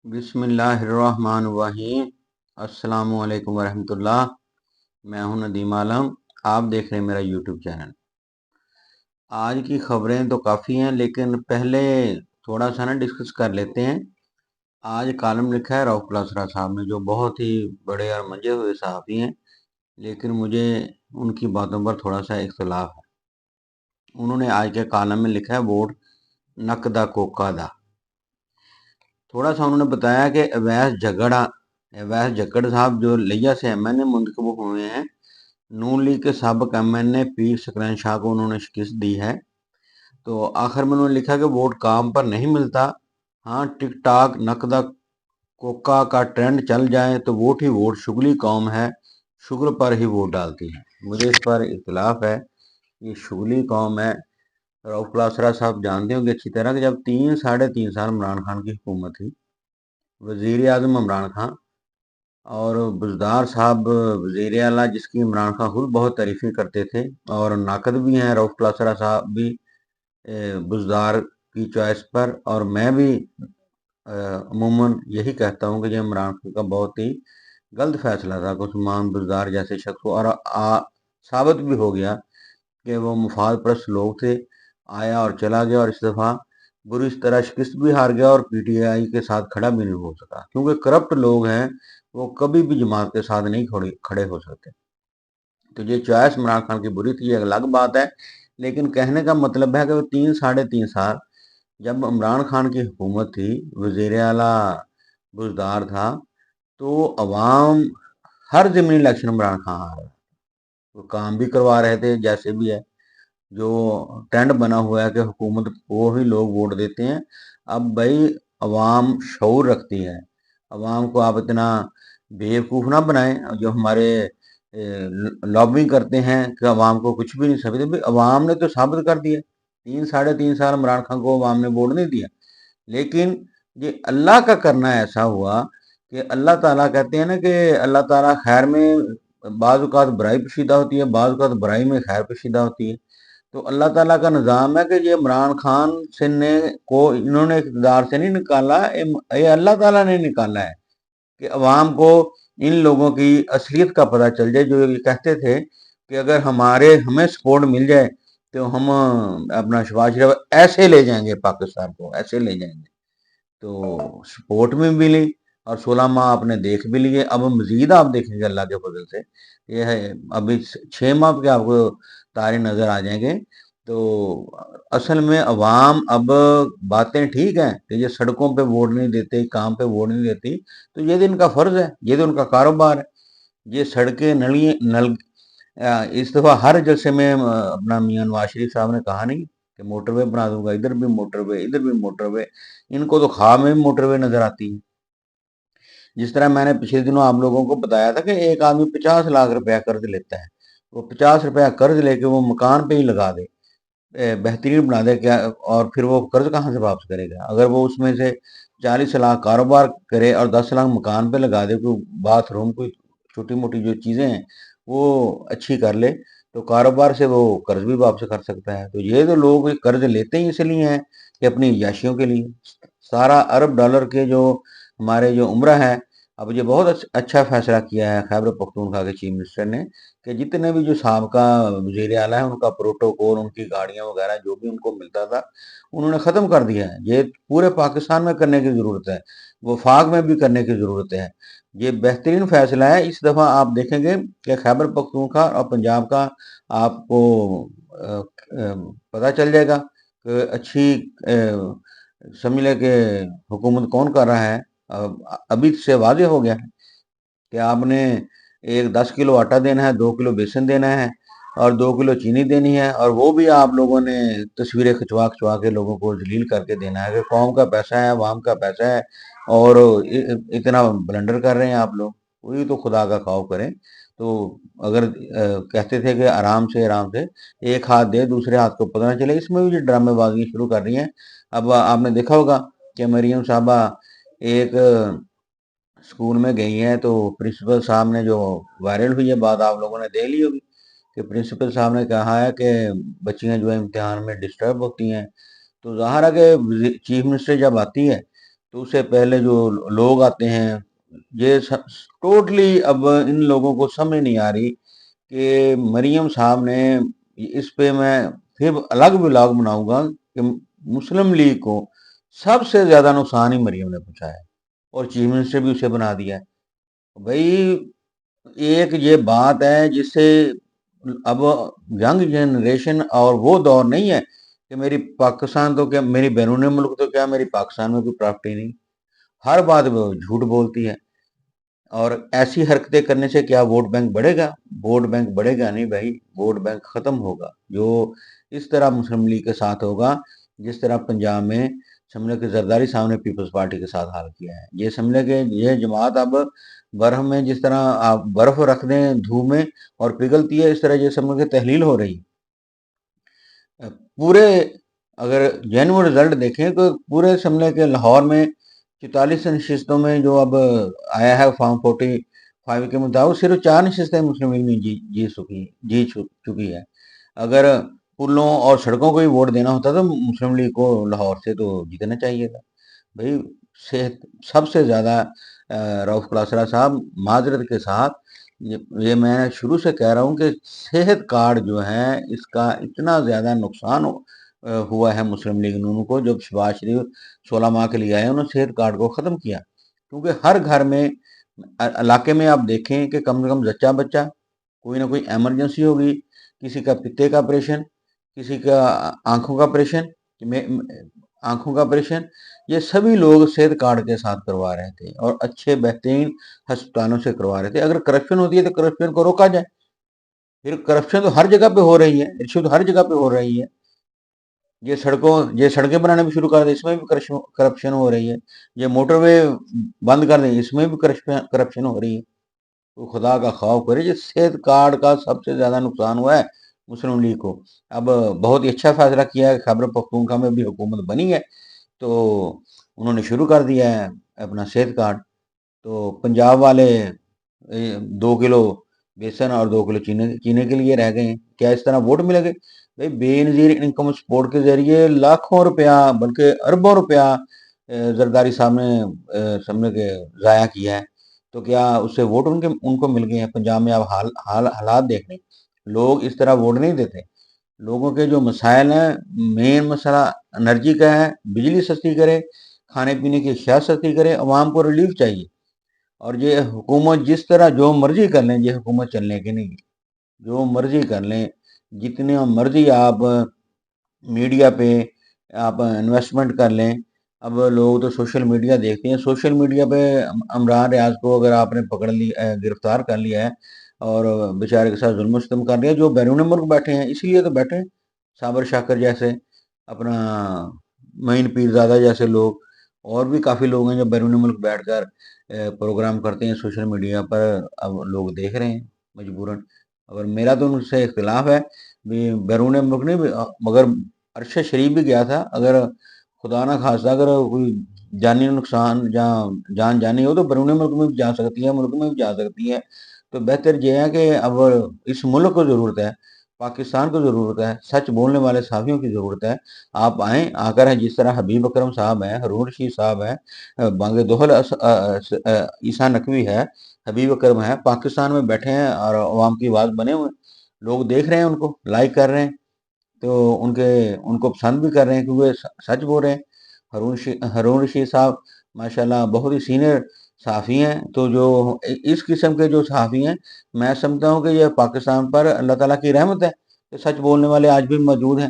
بسم اللہ الرحمن الرحیم۔ السلام علیکم ورحمۃ اللہ۔ میں ہوں ندیم عالم، آپ دیکھ رہے ہیں میرا یوٹیوب چینل۔ آج کی خبریں تو کافی ہیں، لیکن پہلے تھوڑا سا ڈسکس کر لیتے ہیں۔ آج کالم لکھا ہے رؤف الاسرا صاحب نے، جو بہت ہی بڑے اور منجے ہوئے صحافی ہیں، لیکن مجھے ان کی باتوں پر تھوڑا سا اختلاف ہے۔ انہوں نے آج کے کالم میں لکھا ہے ووٹ نقدہ کوکا دا۔ تھوڑا سا انہوں نے بتایا کہ اویس جھگڑ صاحب جو لیا سے ایم این اے منتخب ہوئے ہیں، نون لیگ کے سابق ایم این اے پیر سکرین شاہ کو انہوں نے شکست دی ہے۔ تو آخر میں انہوں نے لکھا کہ ووٹ کام پر نہیں ملتا، ہاں ٹک ٹاک نقدہ کوکا کا ٹرینڈ چل جائے تو ووٹ ہی ووٹ، شگلی قوم ہے شگر پر ہی ووٹ ڈالتی ہے۔ مجھے اس پر اختلاف ہے، یہ شگلی قوم ہے۔ رؤف الاسرا صاحب جانتے ہوں گے اچھی طرح کہ جب 3 سال عمران خان کی حکومت تھی، وزیر اعظم عمران خان اور بزدار صاحب وزیر اعلیٰ، جس کی عمران خان خود بہت تعریفیں کرتے تھے، اور ناقد بھی ہیں رؤف الاسرا صاحب بھی بزدار کی چوائس پر، اور میں بھی عموماً یہی کہتا ہوں کہ یہ عمران خان کا بہت ہی غلط فیصلہ تھا کہ عثمان بزدار جیسے شخص کو، اور ثابت بھی ہو گیا کہ وہ مفاد پرست لوگ تھے، آیا اور چلا گیا، اور اس دفعہ بری اس طرح شکست بھی ہار گیا اور پی ٹی آئی کے ساتھ کھڑا بھی نہیں ہو سکا، کیونکہ کرپٹ لوگ ہیں، وہ کبھی بھی جماعت کے ساتھ نہیں کھڑے ہو سکتے۔ تو یہ چوائس عمران خان کی بری تھی، یہ الگ بات ہے، لیکن کہنے کا مطلب ہے کہ وہ 3 سال جب عمران خان کی حکومت تھی، وزیر اعلیٰ بزدار تھا، تو عوام ہر ضمنی الیکشن عمران خان آ رہا ہے، وہ کام بھی کروا رہے تھے جیسے بھی ہے۔ جو ٹرینڈ بنا ہوا ہے کہ حکومت کو ہی لوگ ووٹ دیتے ہیں، اب بھائی عوام شعور رکھتی ہے، عوام کو آپ اتنا بیوقوف نہ بنائیں۔ جو ہمارے لابنگ کرتے ہیں کہ عوام کو کچھ بھی نہیں سمجھتے، بھائی عوام نے تو ثابت کر دیا، 3 سال عمران خان کو عوام نے ووٹ نہیں دیا، لیکن یہ اللہ کا کرنا ایسا ہوا کہ اللہ تعالیٰ کہتے ہیں نا کہ اللہ تعالیٰ خیر میں بعض اوقات برائی پوشیدہ ہوتی ہے، بعض اوقات برائی میں خیر پوشیدہ ہوتی ہے۔ تو اللہ تعالیٰ کا نظام ہے کہ یہ عمران خان سے انہوں نے اقتدار سے نہیں نکالا، یہ اللہ تعالیٰ نے نکالا ہے کہ عوام کو ان لوگوں کی اصلیت کا پتہ چل جائے، جو یہ کہتے تھے کہ اگر ہمیں سپورٹ مل جائے تو ہم اپنا شباز شریف ایسے لے جائیں گے، پاکستان کو ایسے لے جائیں گے۔ تو سپورٹ میں ملی اور 16 ماہ آپ نے دیکھ بھی لیے، اب مزید آپ دیکھیں گے اللہ کے فضل سے، یہ ہے ابھی 6 ماہ کے آپ کو تارے نظر آ جائیں گے۔ تو اصل میں عوام اب باتیں ٹھیک ہیں کہ یہ سڑکوں پہ ووٹ نہیں دیتے، کام پہ ووٹ نہیں دیتی، تو یہ تو ان کا فرض ہے، یہ تو ان کا کاروبار ہے۔ یہ سڑکیں نل اس دفعہ ہر جلسے میں اپنا میاں نواز شریف صاحب نے کہا نہیں کہ موٹر وے بنا دوں گا، ادھر بھی موٹر وے، ادھر بھی موٹر وے، ان کو تو خواب میں موٹر وے نظر آتی ہے۔ جس طرح میں نے پچھلے دنوں آپ لوگوں کو بتایا تھا کہ ایک آدمی 50 لاکھ روپیہ قرض لیتا ہے، وہ 50 روپیہ قرض لے کے وہ مکان پہ ہی لگا دے، بہترین بنا دے کیا، اور پھر وہ قرض کہاں سے واپس کرے گا؟ اگر وہ اس میں سے 40 لاکھ کاروبار کرے اور 10 لاکھ مکان پہ لگا دے، کوئی باتھ روم، کوئی چھوٹی موٹی جو چیزیں ہیں وہ اچھی کر لے، تو کاروبار سے وہ قرض بھی واپس کر سکتا ہے۔ تو یہ تو لوگ قرض لیتے ہی اس لیے ہیں کہ اپنی عیاشیوں کے لیے۔ سارا ارب ڈالر کے جو ہمارے جو عمرہ ہے، اب یہ بہت اچھا فیصلہ کیا ہے خیبر پختونخوا کے چیف منسٹر نے کہ جتنے بھی جو سابقہ وزیر اعلیٰ ہیں، ان کا پروٹوکول، ان کی گاڑیاں وغیرہ جو بھی ان کو ملتا تھا، انہوں نے ختم کر دیا ہے۔ یہ پورے پاکستان میں کرنے کی ضرورت ہے، وفاق میں بھی کرنے کی ضرورت ہے۔ یہ بہترین فیصلہ ہے۔ اس دفعہ آپ دیکھیں گے کہ خیبر پختونخوا اور پنجاب کا آپ کو پتہ چل جائے گا کہ اچھی سمجھ لے کہ حکومت کون کر رہا ہے۔ ابھی سے واضح ہو گیا ہے کہ آپ نے 10 کلو آٹا دینا ہے، 2 کلو بیسن دینا ہے، اور 2 کلو چینی دینی ہے، اور وہ بھی آپ لوگوں نے تصویریں کھچوا کے لوگوں کو ذلیل کر کے دینا ہے کہ قوم کا پیسہ ہے، عوام کا پیسہ ہے، اور اتنا بلنڈر کر رہے ہیں آپ لوگ۔ وہی تو خدا کا خوف کریں۔ تو اگر کہتے تھے کہ آرام سے ایک ہاتھ دے دوسرے ہاتھ کو پتہ نہ چلے، اس میں بھی جو ڈرامے بازی شروع کر رہی ہیں۔ اب آپ نے دیکھا ہوگا کہ مریم صاحبہ ایک اسکول میں گئی ہیں، تو پرنسپل صاحب نے جو وائرل ہوئی ہے بات، آپ لوگوں نے دیکھ لی ہوگی کہ پرنسپل صاحب نے کہا ہے کہ بچیاں جو امتحان میں ڈسٹرب ہوتی ہیں، تو ظاہر ہے کہ چیف منسٹر جب آتی ہے تو اس سے پہلے جو لوگ آتے ہیں، یہ ٹوٹلی اب ان لوگوں کو سمجھ نہیں آ رہی کہ مریم صاحب نے، اس پہ میں پھر الگ ولاگ بناؤں گا کہ مسلم لیگ کو سب سے زیادہ نقصان ہی مریم نے پہنچایا ہے، اور چیف منسٹر بھی اسے بنا دیا ہے بھائی۔ ایک یہ بات ہے جس سے اب ینگ جنریشن، اور وہ دور نہیں ہے کہ میری پاکستان تو کیا، میری بیرون ملک تو کیا، میری پاکستان میں کوئی پراپرٹی نہیں، ہر بات وہ جھوٹ بولتی ہے۔ اور ایسی حرکتیں کرنے سے کیا ووٹ بینک بڑھے گا؟ ووٹ بینک بڑھے گا نہیں بھائی، ووٹ بینک ختم ہوگا جو اس طرح مسلم لیگ کے ساتھ ہوگا، جس طرح پنجاب میں سمجھے کہ زرداری صاحب نے پیپلز پارٹی کے ساتھ حال کیا ہے۔ یہ سمجھے کہ یہ جماعت اب برف میں، جس طرح آپ برف رکھ دیں دھوپ میں اور پگھلتی ہے، اس طرح یہ سمجھے کہ تحلیل ہو رہی ہے پورے۔ اگر جینوئن رزلٹ دیکھیں تو پورے سمجھے کہ لاہور میں 44 نشستوں میں جو اب آیا ہے فارم 45 کے مطابق، صرف 4 نشستیں مسلم لیگ نے جی چکی ہے۔ اگر پلوں اور سڑکوں کو ہی ووٹ دینا ہوتا تو مسلم لیگ کو لاہور سے تو جیتنا چاہیے تھا بھائی۔ صحت سب سے زیادہ رؤف کلاسرا صاحب، معذرت کے ساتھ یہ میں شروع سے کہہ رہا ہوں کہ صحت کارڈ جو ہے اس کا اتنا زیادہ نقصان ہوا ہے مسلم لیگ نون کو، جب شہباز شریف 16 ماہ کے لیے آئے انہوں نے صحت کارڈ کو ختم کیا، کیونکہ ہر گھر میں، علاقے میں آپ دیکھیں کہ کم سے کم زچہ بچہ کوئی نہ کوئی ایمرجنسی ہوگی، کسی کا پتے کا آپریشن، کسی کا آنکھوں کا آپریشن، یہ سبھی لوگ صحت کارڈ کے ساتھ کروا رہے تھے اور اچھے بہترین ہسپتالوں سے کروا رہے تھے۔ اگر کرپشن ہوتی ہے تو کرپشن کو روکا جائے، پھر کرپشن تو ہر جگہ پہ ہو رہی ہے، رشوت ہر جگہ پہ ہو رہی ہے۔ یہ سڑکیں بنانے بھی شروع کر دیں، اس میں بھی کرپشن ہو رہی ہے۔ یہ موٹر وے بند کر دیں، اس میں بھی کرپشن ہو رہی ہے۔ تو خدا کا خوف کرے، یہ صحت کارڈ کا سب سے زیادہ نقصان ہوا ہے مسلم لیگ کو۔ اب بہت ہی اچھا فیصلہ کیا ہے، خیبر پختونخوا میں بھی حکومت بنی ہے تو انہوں نے شروع کر دیا ہے اپنا صحت کارڈ۔ تو پنجاب والے 2 کلو بیسن اور 2 کلو چینے کے لیے رہ گئے ہیں، کیا اس طرح ووٹ ملے گے بھائی؟ بے نظیر انکم سپورٹ کے ذریعے لاکھوں روپیہ بلکہ اربوں روپیہ زرداری صاحب نے سمجھے کہ ضائع کیا ہے، تو کیا اس سے ووٹ ان کو مل گئے ہیں؟ پنجاب میں اب حالات دیکھ لیں، لوگ اس طرح ووٹ نہیں دیتے۔ لوگوں کے جو مسائل ہیں، مین مسئلہ انرجی کا ہے، بجلی سستی کرے، کھانے پینے کی اشیاء سستی کرے، عوام کو ریلیف چاہیے۔ اور یہ حکومت جس طرح جو مرضی کر لیں، یہ حکومت چلنے کی نہیں، جو مرضی کر لیں، جتنی مرضی آپ میڈیا پہ آپ انویسٹمنٹ کر لیں۔ اب لوگ تو سوشل میڈیا دیکھتے ہیں، سوشل میڈیا پہ عمران ریاض کو اگر آپ نے پکڑ لی، گرفتار کر لیا ہے اور بیچارے کے ساتھ ظلم و ستم کر دیا، جو بیرون ملک بیٹھے ہیں اسی لیے تو بیٹھے ہیں، صابر شاکر جیسے، اپنا معین پیرزادہ جیسے لوگ، اور بھی کافی لوگ ہیں جو بیرون ملک بیٹھ کر پروگرام کرتے ہیں سوشل میڈیا پر، اب لوگ دیکھ رہے ہیں مجبوراً۔ اگر میرا تو ان سے اختلاف ہے بھی، بیرون ملک نہیں، مگر عرش شریف بھی گیا تھا، اگر خدا نہ خواستہ اگر کوئی جانی نقصان جان جانی ہو تو بیرون ملک میں بھی جا سکتی ہے، ملک میں بھی جا سکتی ہے۔ تو بہتر یہ ہے کہ اب اس ملک کو ضرورت ہے، پاکستان کو ضرورت ہے، سچ بولنے والے صحافیوں کی ضرورت ہے۔ آپ آئیں، آ کر جس طرح حبیب اکرم صاحب ہیں، ہارون رشید صاحب ہیں، بانگ دوہل عیسیٰ نقوی ہے، حبیب اکرم ہے، پاکستان میں بیٹھے ہیں اور عوام کی آواز بنے ہوئے، لوگ دیکھ رہے ہیں، ان کو لائک کر رہے ہیں، تو ان کو پسند بھی کر رہے ہیں کیونکہ سچ بول رہے ہیں۔ ہارون رشید صاحب ماشاءاللہ بہت ہی سینئر صحافی ہیں، تو جو اس قسم کے جو صحافی ہیں، میں سمجھتا ہوں کہ یہ پاکستان پر اللہ تعالیٰ کی رحمت ہے کہ سچ بولنے والے آج بھی موجود ہیں۔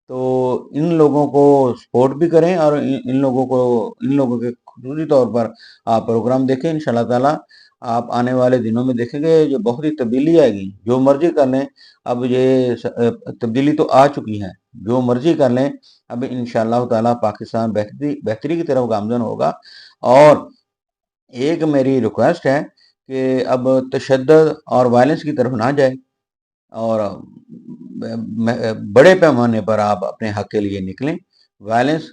تو ان لوگوں کو سپورٹ بھی کریں، اور ان لوگوں کے خصوصی طور پر آپ پروگرام دیکھیں، انشاءاللہ تعالیٰ آپ آنے والے دنوں میں دیکھیں گے جو بہت ہی تبدیلی آئے گی۔ جو مرضی کر لیں، اب یہ تبدیلی تو آ چکی ہے، جو مرضی کر لیں، اب انشاءاللہ تعالیٰ پاکستان بہتری کی طرف گامزن ہوگا۔ اور ایک میری ریکویسٹ ہے کہ اب تشدد اور وائلنس کی طرف نہ جائے، اور بڑے پیمانے پر آپ اپنے حق کے لیے نکلیں۔ وائلنس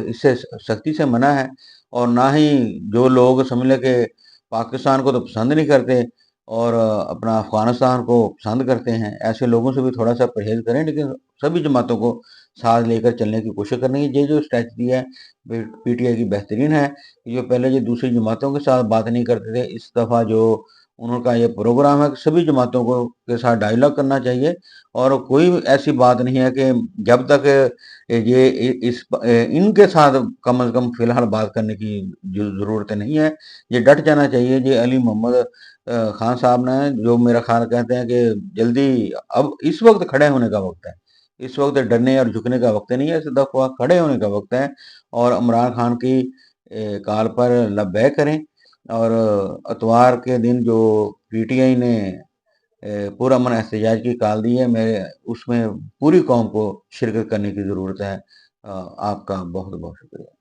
اس سے سختی سے منع ہے، اور نہ ہی جو لوگ سمجھ لیں کہ پاکستان کو تو پسند نہیں کرتے اور اپنا افغانستان کو پسند کرتے ہیں، ایسے لوگوں سے بھی تھوڑا سا پرہیز کریں، لیکن سبھی جماعتوں کو ساتھ لے کر چلنے کی کوشش کرنی ہے۔ یہ جو اسٹریٹجی ہے پی ٹی آئی کی بہترین ہے، جو پہلے جو دوسری جماعتوں کے ساتھ بات نہیں کرتے تھے، اس دفعہ جو انہوں کا یہ پروگرام ہے کہ سبھی جماعتوں کو کے ساتھ ڈائیلاگ کرنا چاہیے، اور کوئی ایسی بات نہیں ہے کہ جب تک ان کے ساتھ کم از کم فی الحال بات کرنے کی جو ضرورت نہیں ہے، یہ ڈٹ جانا چاہیے۔ یہ علی محمد خان صاحب نے جو میرا خیال کہتے ہیں کہ جلدی اب اس وقت کھڑے ہونے کا وقت ہے، اس وقت ڈرنے اور جھکنے کا وقت نہیں ہے، اس دفعہ کھڑے ہونے کا وقت ہے، اور عمران خان کی کال پر لبیک کریں۔ اور اتوار کے دن جو پی ٹی آئی نے پورا من احتجاج کی کال دی ہے، میں اس میں پوری قوم کو شرکت کرنے کی ضرورت ہے۔ آپ کا بہت بہت شکریہ۔